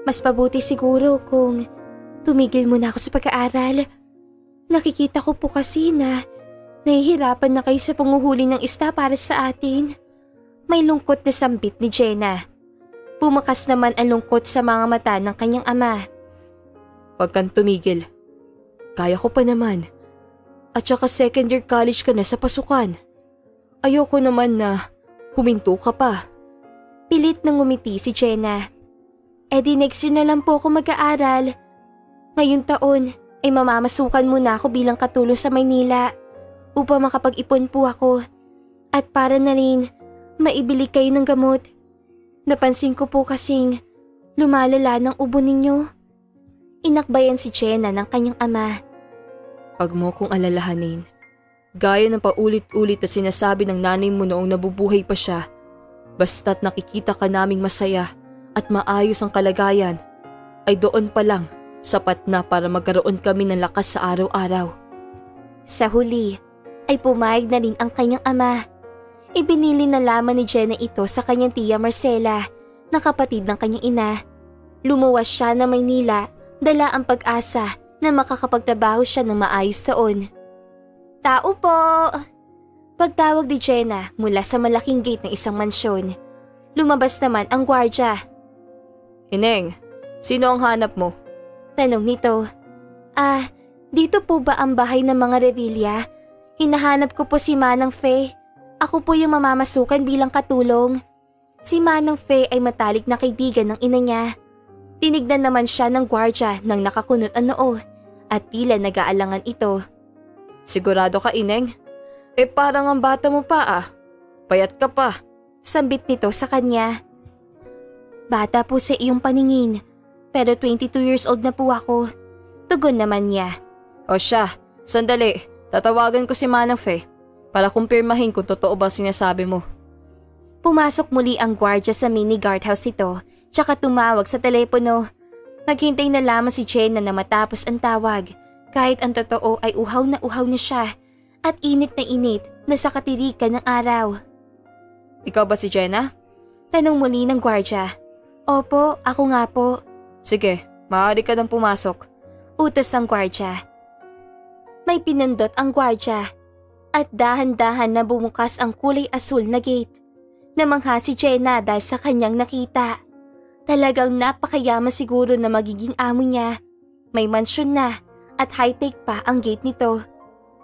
Mas pabuti siguro kung tumigil muna ako sa pag-aaral. Nakikita ko po kasi na nahihirapan na kayo sa panguhuli ng isda para sa atin. May lungkot na sambit ni Jenna. Pumakas naman ang lungkot sa mga mata ng kanyang ama. Huwag kang tumigil. Kaya ko pa naman. At saka second year college ka na sa pasukan. Ayoko naman na huminto ka pa. Pilit nang ngumiti si Jenna. Di next year na lang po ako mag-aaral. Ngayong taon ay mamamasukan muna ako bilang katulong sa Maynila upang makapag-ipon po ako. At para na rin maibili kayo ng gamot. Napansin ko po kasing lumalala ng ubo ninyo. Inakbayan si Jenna ng kanyang ama. Huwag mo kong alalahanin. Gaya ng paulit-ulit na sinasabi ng nanay mo noong nabubuhay pa siya. Basta't nakikita ka naming masaya at maayos ang kalagayan, ay doon pa lang sapat na para magkaroon kami ng lakas sa araw-araw. Sa huli, ay pumayag na rin ang kanyang ama. Ibinili na lamang ni Jenna ito sa kanyang tiya Marcela, na kapatid ng kanyang ina. Lumuwas siya na Maynila, dala ang pag-asa na makakapagtrabaho siya ng maayos doon. Tao po! Pagtawag ni Jenna mula sa malaking gate ng isang mansyon. Lumabas naman ang gwardya. Ineng, sino ang hanap mo? Tanong nito. Dito po ba ang bahay ng mga Revilla? Hinahanap ko po si Manang Fe. Ako po yung mamamasukan bilang katulong. Si Manang Fe ay matalik na kaibigan ng ina niya. Tinignan naman siya ng gwardya nang nakakunot ang noo at tila nag-aalangan ito. Sigurado ka, Ineng? Parang ang bata mo pa Payat ka pa. Sambit nito sa kanya. Bata po sa iyong paningin, pero 22 years old na po ako. Tugon naman niya. O siya, sandali. Tatawagan ko si Manang Fe para kumpirmahin kung totoo ba sinasabi mo. Pumasok muli ang gwardya sa mini guardhouse ito, tsaka tumawag sa telepono. Maghintay na lamang si Jenna na matapos ang tawag, kahit ang totoo ay uhaw na siya. At init na sa katirikan ng araw. Ikaw ba si Jenna? Tanong muli ng gwardya. Opo, ako nga po. Sige, maaari ka nang pumasok. Utos ng gwardya. May pinindot ang gwardya at dahan-dahan na bumukas ang kulay asul na gate. Namangha si Jenna dahil sa kanyang nakita. Talagang napakayaman siguro na magiging amo niya. May mansyon na at high-tech pa ang gate nito.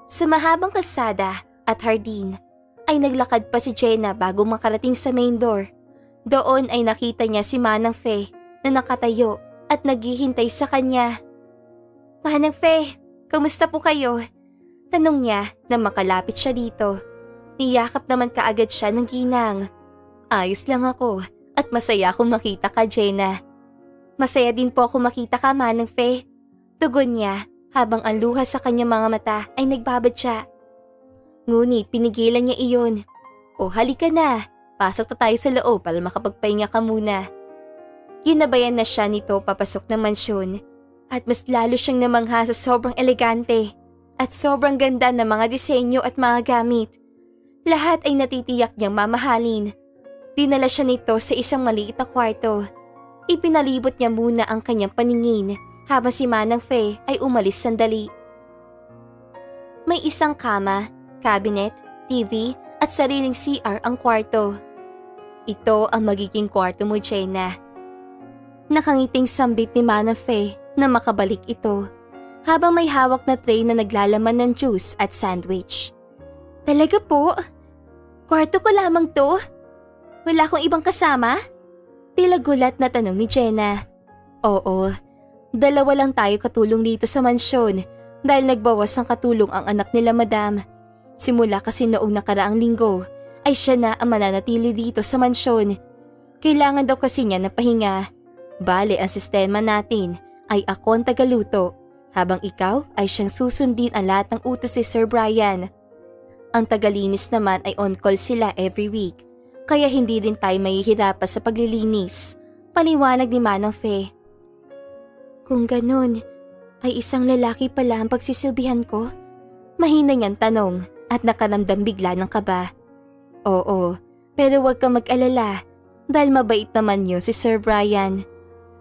Sa mahabang kalsada at hardin ay naglakad pa si Jenna bago makarating sa main door. Doon ay nakita niya si Manang Fe na nakatayo at naghihintay sa kanya. Manang Fe, kamusta po kayo? Tanong niya na makalapit siya dito. Niyakap naman kaagad siya ng ginang. Ayos lang ako at masaya akong makita ka, Jenna. Masaya din po ako makita ka, Manang Fe. Tugon niya habang ang luha sa kanyang mga mata ay nagbabadya. Ngunit pinigilan niya iyon. O halika na, pasok na tayo sa loob para makapagpahinga ka muna. Ginabayan na siya nito papasok ng mansyon at mas lalo siyang namangha sa sobrang elegante at sobrang ganda ng mga disenyo at mga gamit. Lahat ay natitiyak niyang mamahalin. Dinala siya nito sa isang maliit na kwarto. Ipinalibot niya muna ang kanyang paningin habang si Manang Fe ay umalis sandali. May isang kama, cabinet, TV at sariling CR ang kwarto. Ito ang magiging kwarto mo, Jenna. Nakangiting sambit ni Manang Fe na makabalik ito habang may hawak na tray na naglalaman ng juice at sandwich. Talaga po? Kwarto ko lamang to? Wala akong ibang kasama? Tila gulat na tanong ni Jenna. Oo. Dalawa lang tayo katulong dito sa mansyon dahil nagbawas ng katulong ang anak nila, madam. Simula kasi noong nakaraang linggo ay siya na ang mananatili dito sa mansyon. Kailangan daw kasi niya ng pahinga. Bale, ang sistema natin ay ako ang tagaluto habang ikaw ay siyang susundin ang lahat ng utos ni Sir Brian. Ang tagalinis naman ay on-call sila every week kaya hindi rin tayo mahihirapan sa paglilinis. Paliwanag ni Manang Fe. Kung ganun, ay isang lalaki pala ang pagsisilbihan ko? Mahina niyang tanong at nakaramdam bigla ng kaba. Oo, pero huwag kang mag-alala dahil mabait naman yun si Sir Brian.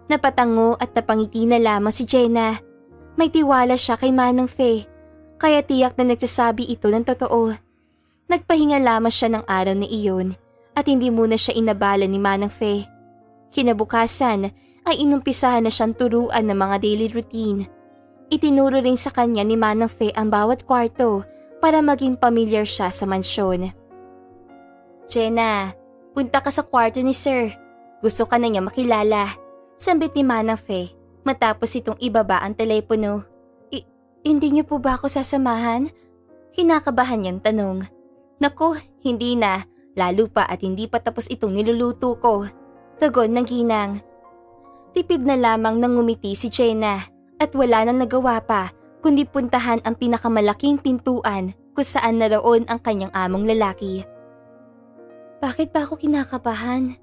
Napatango at napangiti na lamang si Jenna. May tiwala siya kay Manang Faye, kaya tiyak na nagsasabi ito ng totoo. Nagpahinga lamang siya ng araw na iyon at hindi muna siya inabala ni Manang Faye. Kinabukasan ay inumpisahan na siyang turuan ng mga daily routine. Itinuro rin sa kanya ni Manang Faye ang bawat kwarto para maging pamilyar siya sa mansyon. Jenna, punta ka sa kwarto ni Sir. Gusto ka na niya makilala. Sambit ni Manang Faye matapos itong ibaba ang telepono. Hindi niyo po ba ako sasamahan? Kinakabahan niyang tanong. Naku, hindi na. Lalo pa at hindi pa tapos itong niluluto ko. Tugon ng ginang. Tipid na lamang nang ngumiti si Jenna at wala nang nagawa pa kundi puntahan ang pinakamalaking pintuan kung saan naroon ang kanyang among lalaki. Bakit ba ako kinakabahan?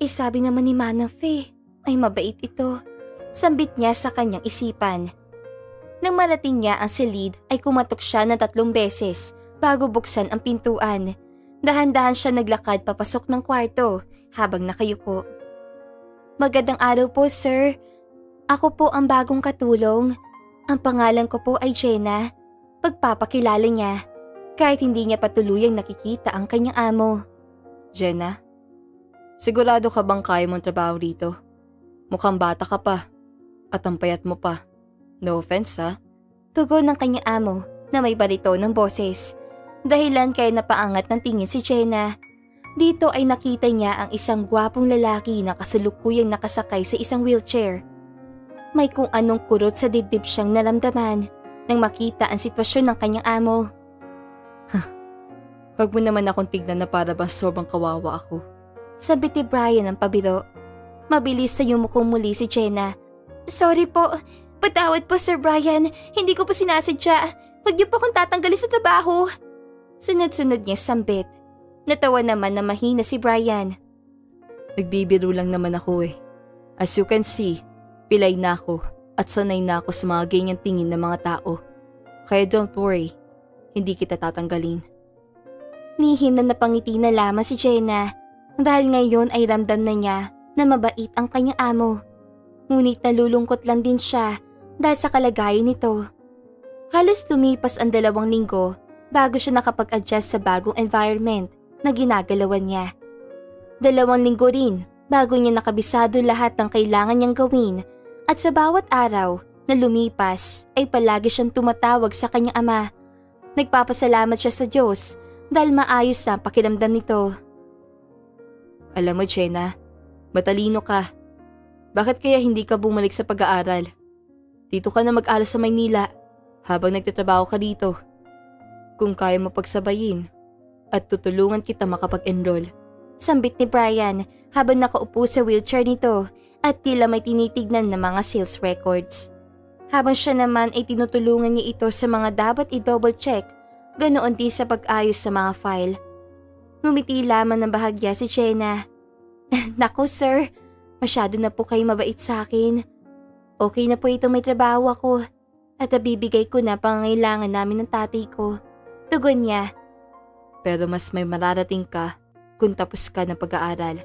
Sabi naman ni Manang Faye. Ay mabait ito. Sambit niya sa kanyang isipan. Nang marating niya ang silid ay kumatok siya na 3 beses bago buksan ang pintuan. Dahan-dahan siya naglakad papasok ng kwarto habang nakayuko. Magandang araw po, sir. Ako po ang bagong katulong. Ang pangalan ko po ay Jenna. Pagpapakilala niya kahit hindi niya patuluyang nakikita ang kanyang amo. Jenna, sigurado ka bang kaya mong trabaho dito? Mukhang bata ka pa at ang payat mo pa. No offense ha? Tugon ng kanyang amo na may barito ng boses. Dahilan kaya napaangat ng tingin si Jenna. Dito ay nakita niya ang isang gwapong lalaki na kasalukuyang nakasakay sa isang wheelchair. May kung anong kurot sa dibdib siyang naramdaman nang makita ang sitwasyon ng kanyang amo. Huwag mo naman akong tignan na para bang sobrang kawawa ako. Sabit ni Brian ang pabiro. Mabilis na yumukong muli si Jenna. Sorry po. Patawad po, Sir Brian. Hindi ko po sinasadya. Huwag niyo po akong tatanggalin sa trabaho. Sunod-sunod niya sambit. Natawa naman na mahina si Brian. Nagbibiro lang naman ako eh. As you can see, pilay na ako at sanay na ako sa mga ganyan tingin ng mga tao. Kaya don't worry, hindi kita tatanggalin. Lihim na napangiti na lamang si Jenna dahil ngayon ay ramdam na niya na mabait ang kanyang amo. Ngunit nalulungkot lang din siya dahil sa kalagayan nito. Halos lumipas ang 2 linggo bago siya nakapag-adjust sa bagong environment na ginagalawan niya. 2 linggo rin bago niya nakabisado lahat ng kailangan niyang gawin at sa bawat araw na lumipas ay palagi siyang tumatawag sa kanyang ama. Nagpapasalamat siya sa Diyos dahil maayos na ang pakiramdam nito. Alam mo, Jenna, matalino ka. Bakit kaya hindi ka bumalik sa pag-aaral? Dito ka na mag-aral sa Maynila habang nagtatrabaho ka dito. Kung kaya mo pagsabayin at tutulungan kita makapag-enroll. Sambit ni Brian habang nakaupo sa wheelchair nito at tila may tinitignan na mga sales records. Habang siya naman ay tinutulungan niya ito sa mga dapat i-double check, ganoon din sa pag-ayos sa mga file. Ngumiti lamang ng bahagya si Jenna. Naku sir, masyado na po kayo mabait sa akin. Okay na po ito may trabaho ako at nabibigay ko na pangangailangan namin ng tatay ko. Tugon niya. Pero mas may mararating ka kung tapos ka ng pag-aaral.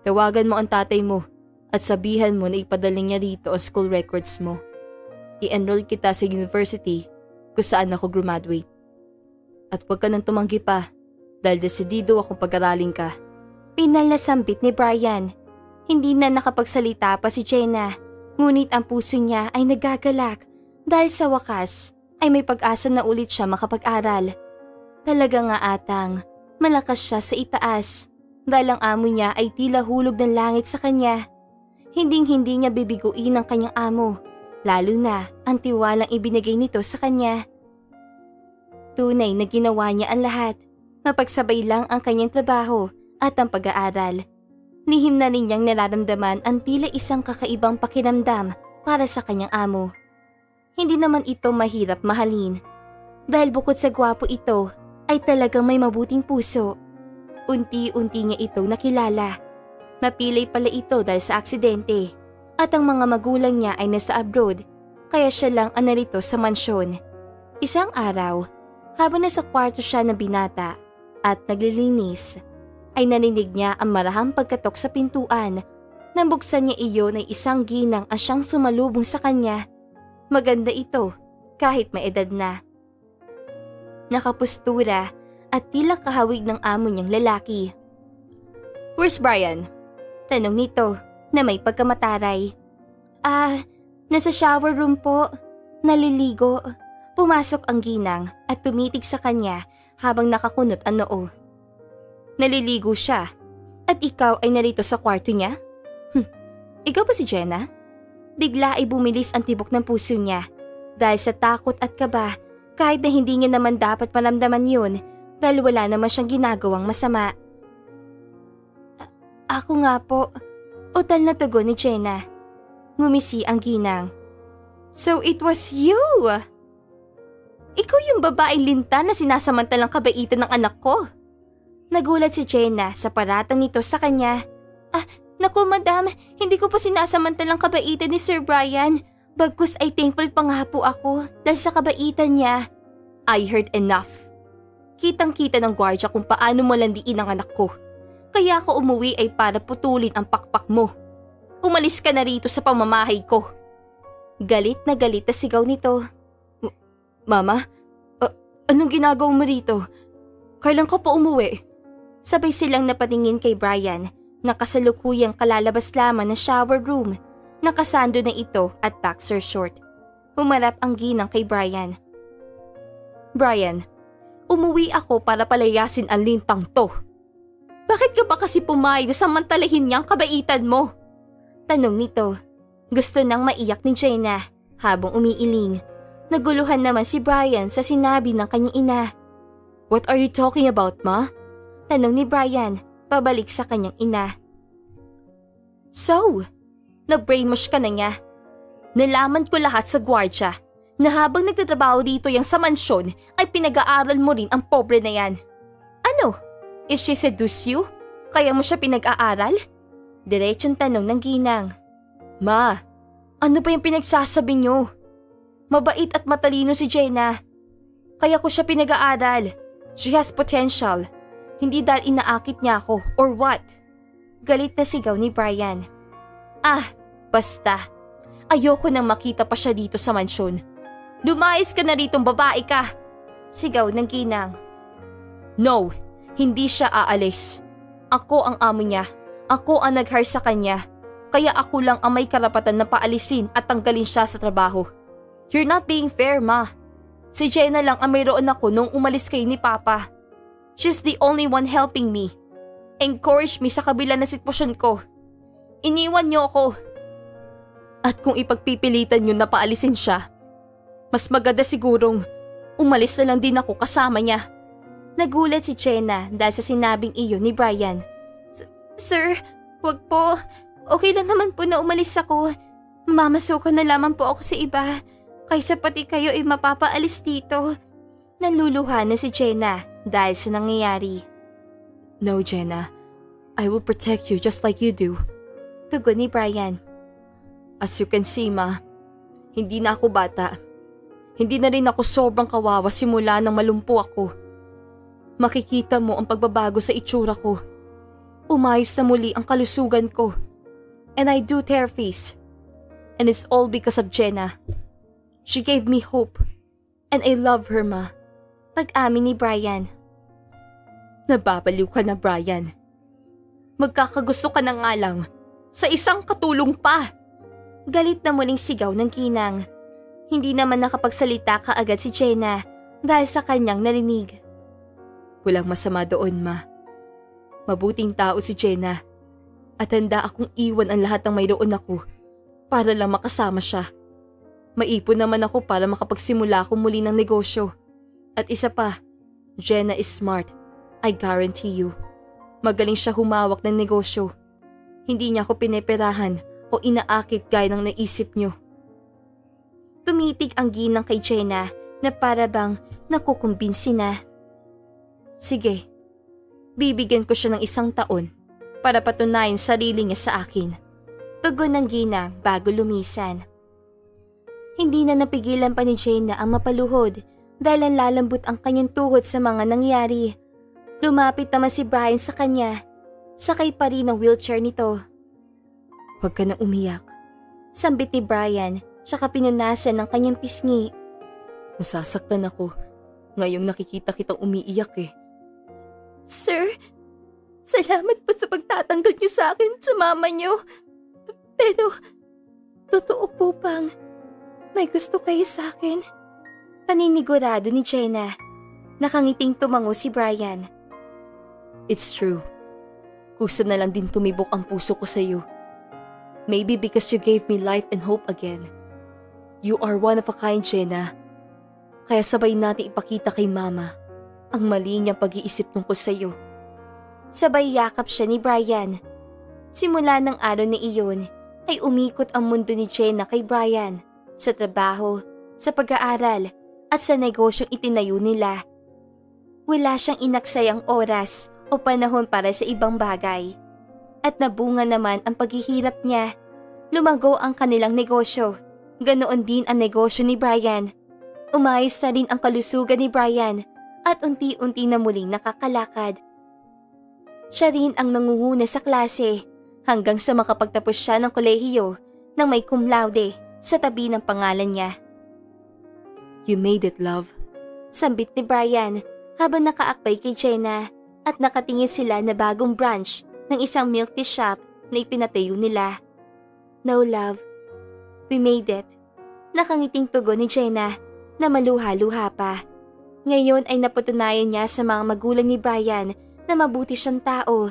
Tawagan mo ang tatay mo at sabihan mo na ipadaling niya rito ang school records mo. I-enroll kita sa university kung saan ako graduate. At huwag ka nang tumanggi pa dahil desidido akong pag-aralin ka. Pinal na sambit ni Brian. Hindi na nakapagsalita pa si Jenna, ngunit ang puso niya ay nagagalak dahil sa wakas ay may pag-asa na ulit siya makapag-aral. Talaga nga atang, malakas siya sa itaas dahil ang amo niya ay tila hulog ng langit sa kanya. Hinding-hindi niya bibiguin ang kanyang amo, lalo na ang tiwalang ibinigay nito sa kanya. Tunay na ginawa niya ang lahat. Mapagsabay lang ang kanyang trabaho at ang pag-aaral. Lihim na rin niyang nararamdaman ang tila isang kakaibang pakiramdam para sa kanyang amo. Hindi naman ito mahirap mahalin. Dahil bukod sa gwapo ito, ay talagang may mabuting puso. Unti-unti niya ito nakilala. Napilay pala ito dahil sa aksidente. At ang mga magulang niya ay nasa abroad, kaya siya lang ang narito sa mansyon. Isang araw, habang nasa kwarto siya ng binata at naglilinis, ay narinig niya ang marahang pagkatok sa pintuan Nang buksan niya iyon ay isang ginang ang siyang sumalubong sa kanya. Maganda ito kahit may edad na. Nakapustura at tila kahawig ng amo niyang lalaki. "Where's Brian?" Tanong nito na may pagkamataray. Nasa shower room po. Naliligo." Pumasok ang ginang at tumitig sa kanya habang nakakunot ang noo. "Naliligo siya? At ikaw ay narito sa kwarto niya? Ikaw ba si Jenna?" Bigla ay bumilis ang tibok ng puso niya dahil sa takot at kaba kahit na hindi niya naman dapat malamdaman yun dahil wala naman siyang ginagawang masama. Ako nga po," utal na tugon ni Jenna. Ngumisi ang ginang. "So it was you? Ikaw yung babaeng linta na sinasamantalang kabaitan ng anak ko?" Nagulat si Jenna sa paratang nito sa kanya. Naku madam, hindi ko po sinasamantalang kabaitan ni Sir Brian. Bagkus ay thankful pa nga po ako dahil sa kabaitan niya." "I heard enough. Kitang-kita ng gwardya kung paano mo landiin ang anak ko. Kaya ako umuwi ay para putulin ang pakpak mo. Umalis ka na rito sa pamamahay ko." Galit na sigaw nito. "Mama, anong ginagawa mo rito? Kailan ka pa umuwi?" Sabay silang napatingin kay Brian na kasalukuyang kalalabas lamang ng shower room. Nakasando na ito at boxer short. Humarap ang ginang kay Brian. "Brian, umuwi ako para palayasin ang lintang to. Bakit ka ba kasi pumayag na samantalahin niyang kabaitan mo?" Tanong nito. Gusto nang maiyak ni Jenna habang umiiling. Naguluhan naman si Brian sa sinabi ng kanyang ina. "What are you talking about, ma?" Tanong ni Brian, pabalik sa kanyang ina. "So, na-brainwash ka na niya. Nalaman ko lahat sa gwardya na habang nagtatrabaho dito yang sa mansyon ay pinag-aaral mo rin ang pobre na yan. Ano? Is she seduce you? Kaya mo siya pinag-aaral?" Diretsong tanong ng ginang. "Ma, ano ba yung pinagsasabi niyo? Mabait at matalino si Jenna. Kaya ko siya pinag-aaral. She has potential. Hindi dahil inaakit niya ako or what?" Galit na sigaw ni Brian. Basta. Ayoko nang makita pa siya dito sa mansyon. Lumayas ka na ritong babae ka." Sigaw ng ginang. "No, hindi siya aalis. Ako ang amo niya. Ako ang nag-hire sa kanya. Kaya ako lang ang may karapatan na paalisin at tanggalin siya sa trabaho. You're not being fair, ma. Si Jenna lang ang mayroon ako nung umalis kayo ni Papa. She's the only one helping me. Encourage me sa kabila na sitwasyon ko. Iniwan niyo ako. At kung ipagpipilitan niyo na paalisin siya, mas maganda sigurong umalis na lang din ako kasama niya." Nagulat si Jenna dahil sa sinabing iyon ni Brian. Sir, wag po. Okay lang naman po na umalis ako. Mamasukan na lamang po ako sa iba. Kaysa pati kayo ay mapapaalis dito. Naluluha na si Jenna dahil sa nangyayari. "No, Jenna. I will protect you just like you do." Tugon ni Brian. "As you can see, ma, hindi na ako bata. Hindi na rin ako sobrang kawawa simula nang malumpo ako. Makikita mo ang pagbabago sa itsura ko. Umayos na muli ang kalusugan ko. And I do tear face. And it's all because of Jenna. She gave me hope. And I love her, ma." Pag-amin ni Brian. "Nababaliw ka na, Brian. Magkakagusto ka na nga lang sa isang katulong pa." Galit na muling sigaw ng ginang. Hindi naman nakapagsalita kaagad si Jenna dahil sa kanyang narinig. "Walang masama doon, ma. Mabuting tao si Jenna. At handa akong iwan ang lahat ng mayroon ako para lang makasama siya. Maipon naman ako para makapagsimula ako muli ng negosyo. At isa pa, Jenna is smart. I guarantee you. Magaling siya humawak ng negosyo. Hindi niya ako pineperahan o inaakit gaya ng naisip niyo." Tumitig ang ginang kay Jenna na para bang nakukumbinsi na. "Sige, bibigyan ko siya ng 1 taon para patunayan sarili niya sa akin." Tugon ng ginang bago lumisan. Hindi na napigilan pa ni Jenna ang mapaluhod dahil ang lalambot ang kanyang tuhod sa mga nangyari. Lumapit naman si Brian sa kanya. Sakay pa rin ang wheelchair nito. Huwag ka na umiyak. Sambit ni Brian, tsaka pinunasan ng kanyang pisngi. Nasasaktan ako. Ngayong nakikita kitang umiiyak eh. Sir, salamat po sa pagtatanggal niyo sa akin sa mama niyo. Pero, totoo po bang may gusto kayo sa akin? Paninigurado ni Jenna. Nakangiting tumango si Brian. It's true. Kusa na lang din tumibok ang puso ko sa iyo. Maybe because you gave me life and hope again. You are one of a kind, Jenna. Kaya sabay natin ipakita kay Mama ang mali niyang pag-iisip tungkol sa iyo. Sabay yakap siya ni Brian. Simula ng araw na iyon, ay umikot ang mundo ni Jenna kay Brian. Sa trabaho, sa pag-aaral, at sa negosyong itinayo nila. Wala siyang inaksayang oras o panahon para sa ibang bagay. At nabunga naman ang paghihirap niya. Lumago ang kanilang negosyo. Ganoon din ang negosyo ni Brian. Umayos na rin ang kalusugan ni Brian at unti-unti na muling nakakalakad. Siya rin ang nangunguna sa klase hanggang sa makapagtapos siya ng kolehiyo nang may cum laude sa tabi ng pangalan niya. You made it, love. Sambit ni Brian habang nakaakbay kay Jenna at nakatingin sila na bagong branch ng isang milk tea shop na ipinatayo nila. No, love. We made it. Nakangiting tugon ni Jenna na maluha-luha pa. Ngayon ay napatunayan niya sa mga magulang ni Brian na mabuti siyang tao.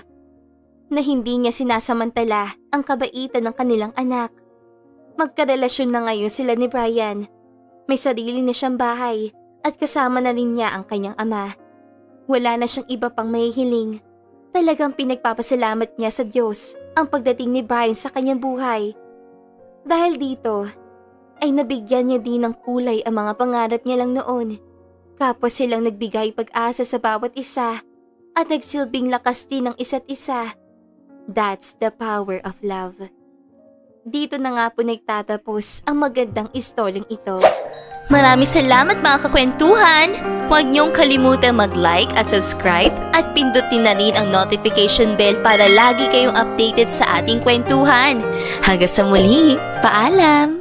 Na hindi niya sinasamantala ang kabaitan ng kanilang anak. Magkarelasyon na ngayon sila ni Brian. May sarili na siyang bahay at kasama na rin niya ang kanyang ama. Wala na siyang iba pang mahihiling. Talagang pinagpapasalamat niya sa Diyos ang pagdating ni Brian sa kanyang buhay. Dahil dito, ay nabigyan niya din ng kulay ang mga pangarap niya lang noon. Kapwa silang nagbigay pag-asa sa bawat isa at nagsilbing lakas din ng isa't isa. That's the power of love. Dito na nga po nagtatapos ang magandang istoryang ito. Maraming salamat mga kakwentuhan! Huwag niyong kalimutan mag-like at subscribe at pindutin na rin ang notification bell para lagi kayong updated sa ating kwentuhan. Hanggang sa muli, paalam!